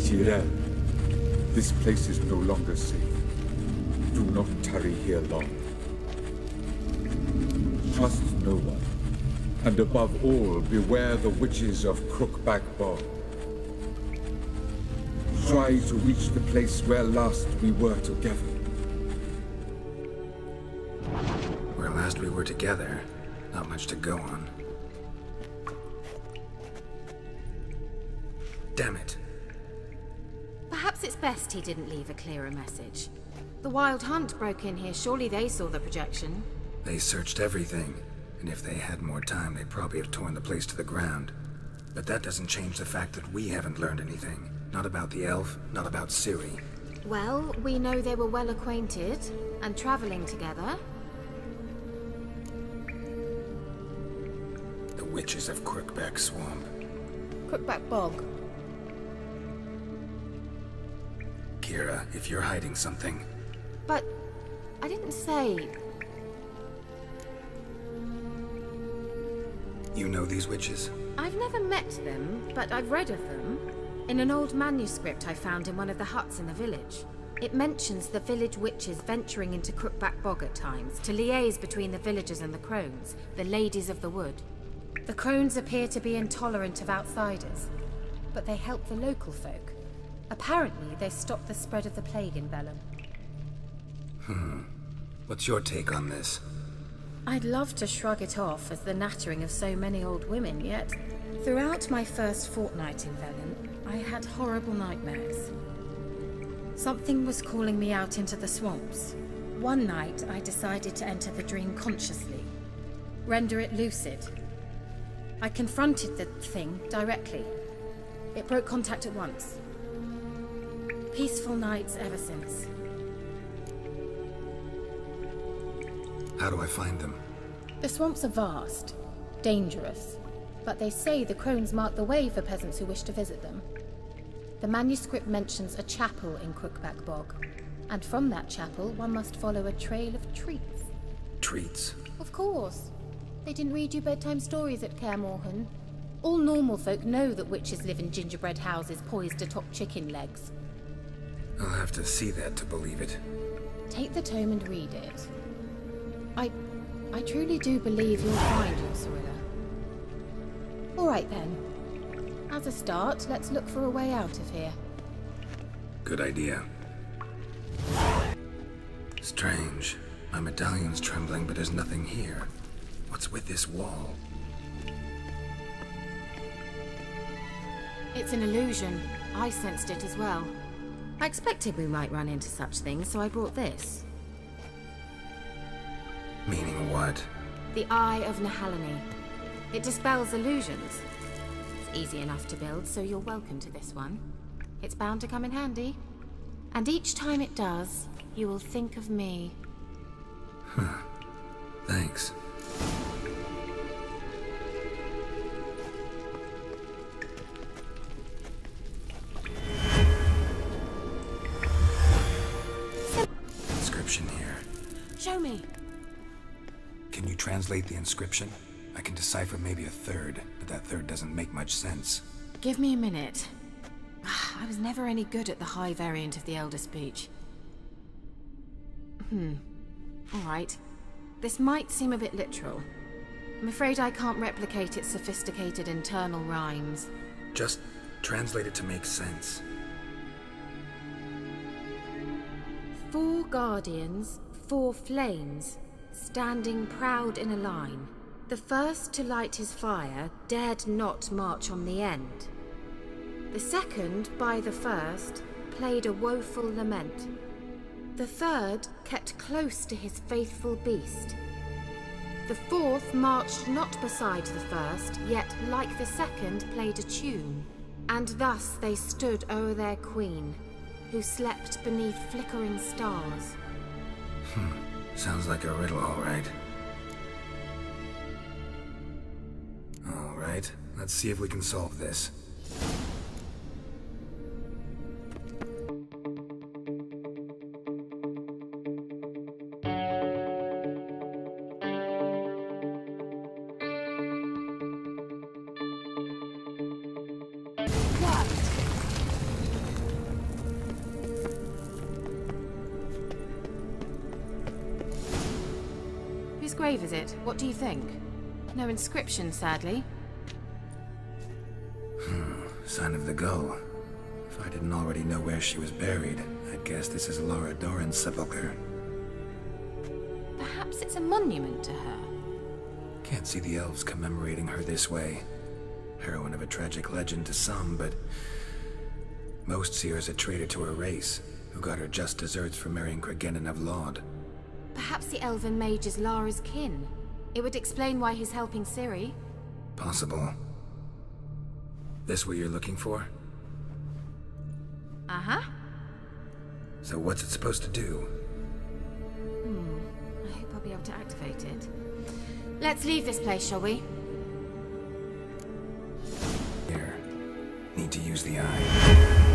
Tyrell, this place is no longer safe. Do not tarry here long. Trust no one, and above all, beware the witches of Crookback Bog. Try to reach the place where last we were together. Where last we were together, not much to go on. Damn it. Perhaps it's best he didn't leave a clearer message. The Wild Hunt broke in here. Surely they saw the projection. They searched everything, and if they had more time, they'd probably have torn the place to the ground. But that doesn't change the fact that we haven't learned anything. Not about the elf, not about Ciri. Well, we know they were well acquainted and traveling together. The witches of Crookback Swamp. Crookback Bog. Kira, if you're hiding something... But I didn't say... You know these witches? I've never met them, but I've read of them. In an old manuscript I found in one of the huts in the village. It mentions the village witches venturing into Crookback Bog at times to liaise between the villagers and the crones, the ladies of the wood. The crones appear to be intolerant of outsiders, but they help the local folk. Apparently, they stopped the spread of the plague in Vellum. What's your take on this? I'd love to shrug it off as the nattering of so many old women, yet throughout my first fortnight in Vellum, I had horrible nightmares. Something was calling me out into the swamps. One night, I decided to enter the dream consciously, render it lucid. I confronted the thing directly. It broke contact at once. Peaceful nights ever since. How do I find them? The swamps are vast, dangerous, but they say the crones mark the way for peasants who wish to visit them. The manuscript mentions a chapel in Crookback Bog, and from that chapel one must follow a trail of treats. Treats? Of course. They didn't read you bedtime stories at Kaer Morhen. All normal folk know that witches live in gingerbread houses poised atop chicken legs. I'll have to see that to believe it. Take the tome and read it. I truly do believe you'll find your Cirilla. All right then. As a start, let's look for a way out of here. Good idea. Strange. My medallion's trembling, but there's nothing here. What's with this wall? It's an illusion. I sensed it as well. I expected we might run into such things, so I brought this. Meaning what? The Eye of Nehaleni. It dispels illusions. It's easy enough to build, so you're welcome to this one. It's bound to come in handy. And each time it does, you will think of me. Thanks. Inscription here. Show me. Can you translate the inscription? I can decipher maybe a third, but that third doesn't make much sense. Give me a minute. I was never any good at the high variant of the Elder Speech. All right. This might seem a bit literal. I'm afraid I can't replicate its sophisticated internal rhymes. Just translate it to make sense. 4 guardians, 4 flames, standing proud in a line. The first to light his fire dared not march on the end. The second, by the first, played a woeful lament. The third kept close to his faithful beast. The fourth marched not beside the first, yet, like the second, played a tune. And thus they stood o'er their queen, who slept beneath flickering stars. Sounds like a riddle, all right. All right, let's see if we can solve this. grave is it? What do you think? No inscription, sadly. Sign of the gull. If I didn't already know where she was buried, I'd guess this is Laura Doran's sepulcher. Perhaps it's a monument to her. Can't see the elves commemorating her this way. Heroine of a tragic legend to some, but most see her as a traitor to her race, who got her just desserts for marrying Cregennan of Laud. Perhaps the elven mage is Lara's kin. It would explain why he's helping Ciri. Possible. This what you're looking for? Uh-huh. So what's it supposed to do? I hope I'll be able to activate it. Let's leave this place, shall we? Here. Need to use the eye.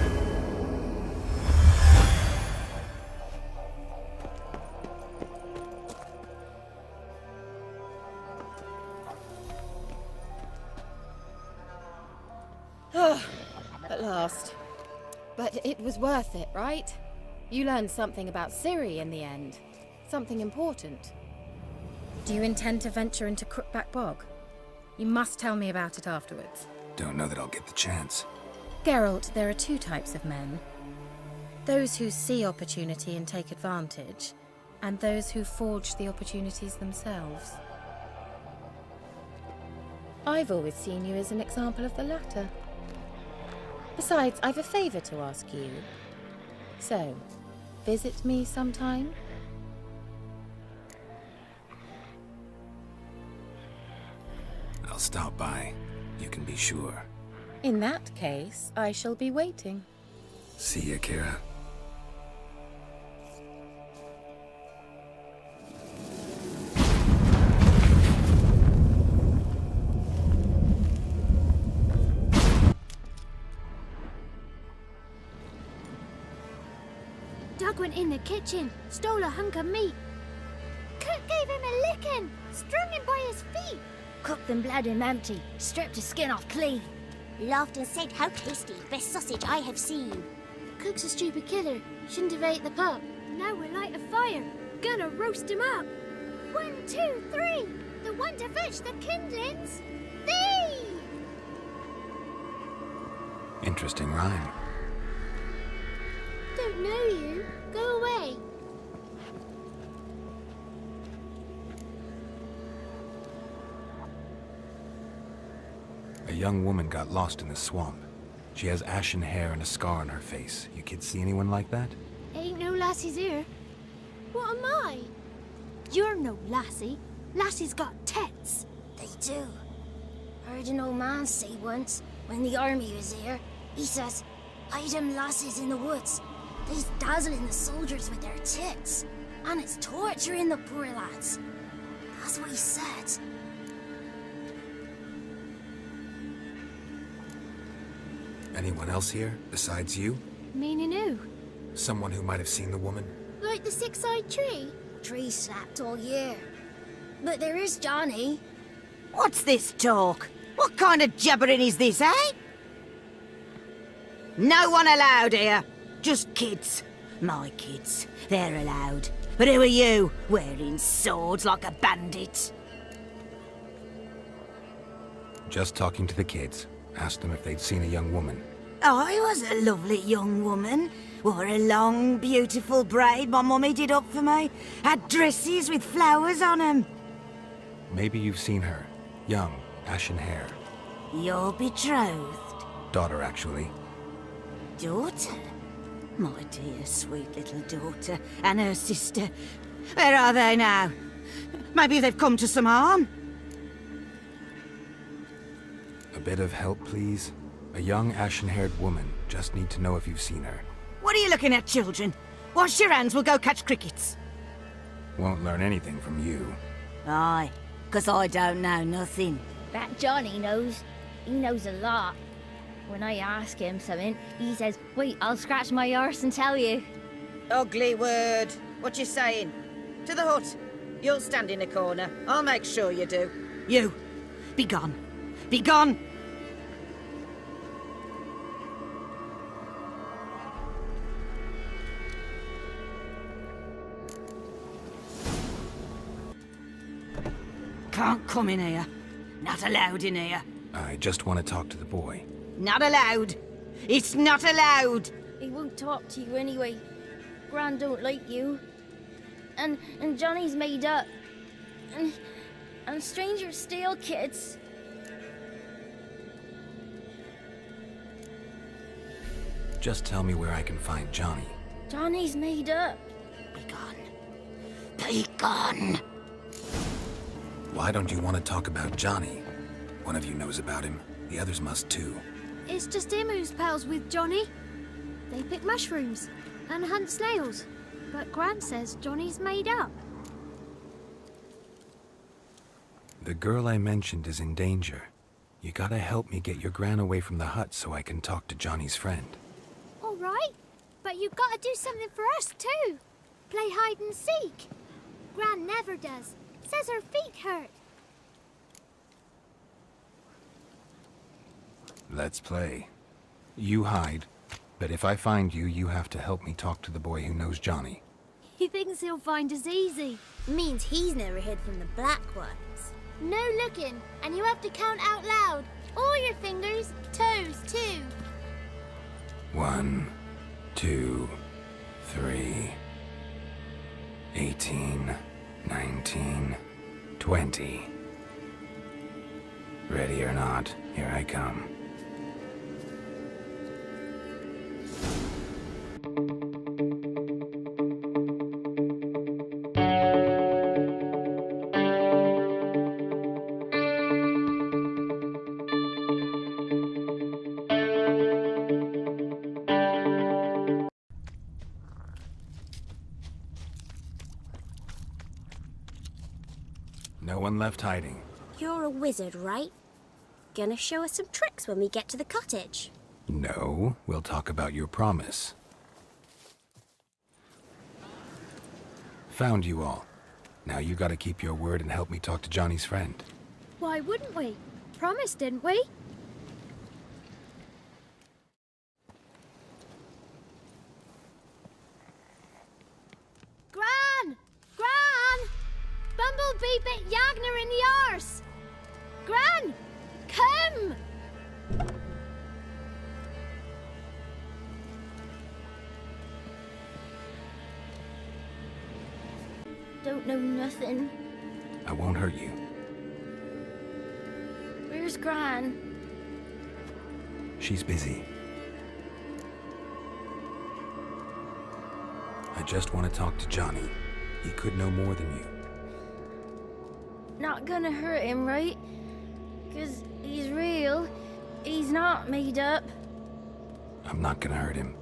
At last. But it was worth it, right? You learned something about Ciri in the end. Something important. Do you intend to venture into Crookback Bog? You must tell me about it afterwards. Don't know that I'll get the chance. Geralt, there are two types of men. Those who see opportunity and take advantage, and those who forge the opportunities themselves. I've always seen you as an example of the latter. Besides, I've a favor to ask you. So, visit me sometime? I'll stop by. You can be sure. In that case, I shall be waiting. See ya, Kira. Doug went in the kitchen, stole a hunk of meat. Cook gave him a licking, strung him by his feet. Cooked and bled him empty, stripped his skin off clean. Laughed and said, "How tasty, best sausage I have seen." Cook's a stupid killer, shouldn't have ate the pup. Now we'll light a fire, gonna roast him up. 1, 2, 3, the one to fetch the kindlings. Thee! Interesting rhyme. Don't know you. Go away. A young woman got lost in the swamp. She has ashen hair and a scar on her face. You kids see anyone like that? Ain't no lassies here. What am I? You're no lassie. Lassies got tits. They do. Heard an old man say once, when the army was here, he says, "Hide them lassies in the woods. They's dazzling the soldiers with their tits. And it's torturing the poor lads." That's what he said. Anyone else here, besides you? Meaning who? Someone who might have seen the woman? Like the six-eyed tree? Tree slapped all year. But there is Johnny. What's this talk? What kind of jabbering is this, eh? No one allowed here. Just kids. My kids. They're allowed. But who are you, wearing swords like a bandit? Just talking to the kids. Asked them if they'd seen a young woman. I was a lovely young woman. Wore a long, beautiful braid my mummy did up for me. Had dresses with flowers on 'em. Maybe you've seen her. Young, ashen hair. You're betrothed. Daughter, actually. Daughter? My dear, sweet little daughter. And her sister. Where are they now? Maybe they've come to some harm? A bit of help, please? A young, ashen-haired woman. Just need to know if you've seen her. What are you looking at, children? Wash your hands, we'll go catch crickets. Won't learn anything from you. Aye, 'cause I don't know nothing. That Johnny knows. He knows a lot. When I ask him something, he says, "Wait, I'll scratch my arse and tell you." Ugly word. What you saying? To the hut. You'll stand in a corner. I'll make sure you do. You, be gone. Be gone! can't come in here. Not allowed in here. I just want to talk to the boy. Not allowed. It's not allowed. He won't talk to you anyway. Gran don't like you. And Johnny's made up. And strangers steal kids. Just tell me where I can find Johnny. Johnny's made up. Be gone. Be gone. Why don't you want to talk about Johnny? One of you knows about him. The others must too. It's just him who's pals with Johnny. They pick mushrooms and hunt snails. But Gran says Johnny's made up. The girl I mentioned is in danger. You gotta help me get your Gran away from the hut so I can talk to Johnny's friend. All right, but you've got to do something for us too. Play hide and seek. Gran never does. Says her feet hurt. Let's play. You hide, but if I find you, you have to help me talk to the boy who knows Johnny. He thinks he'll find us easy. Means he's never hid from the black ones. No looking, and you have to count out loud. All your fingers, toes too. 1, 2, 3, 18, 19, 20. Ready or not, here I come. No one left hiding. You're a wizard, right? Gonna show us some tricks when we get to the cottage. No, we'll talk about your promise. Found you all. Now you gotta keep your word and help me talk to Johnny's friend. Why wouldn't we? Promised, didn't we? Gran! Gran! Bumblebee bit Yagner in the arse! Gran! Come! Don't know nothing. I won't hurt you. Where's Gran? She's busy. I just want to talk to Johnny. He could know more than you. Not gonna hurt him, right? 'Cause he's real. He's not made up. I'm not gonna hurt him.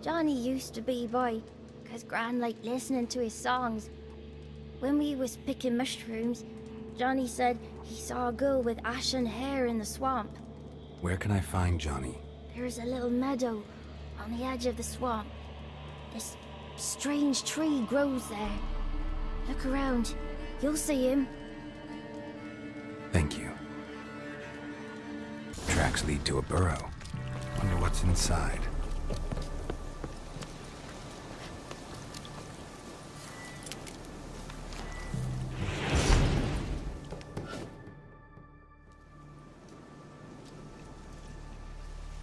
Johnny used to be boy, 'cause Gran liked listening to his songs. When we was picking mushrooms, Johnny said he saw a girl with ashen hair in the swamp. Where can I find Johnny? There's a little meadow on the edge of the swamp. This strange tree grows there. Look around. You'll see him. Thank you. Tracks lead to a burrow. Wonder what's inside.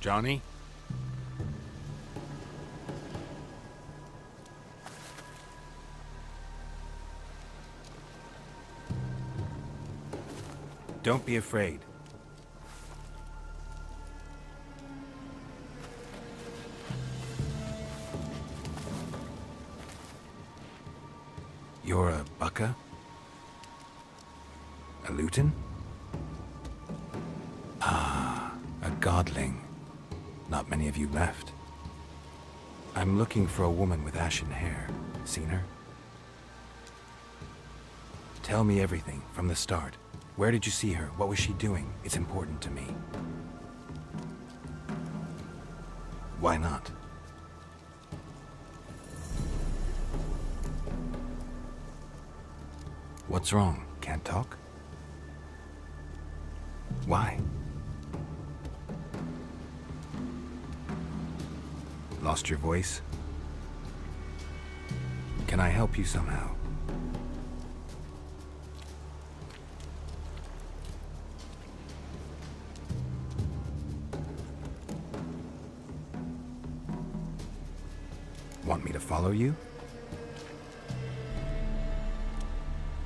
Johnny? Don't be afraid. You're a bucka? A lutin? Ah, a godling. Not many of you left. I'm looking for a woman with ashen hair. Seen her? Tell me everything from the start. Where did you see her? What was she doing? It's important to me. Why not? What's wrong? Can't talk? Why? Lost your voice? Can I help you somehow? Want me to follow you?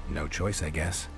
No choice, I guess.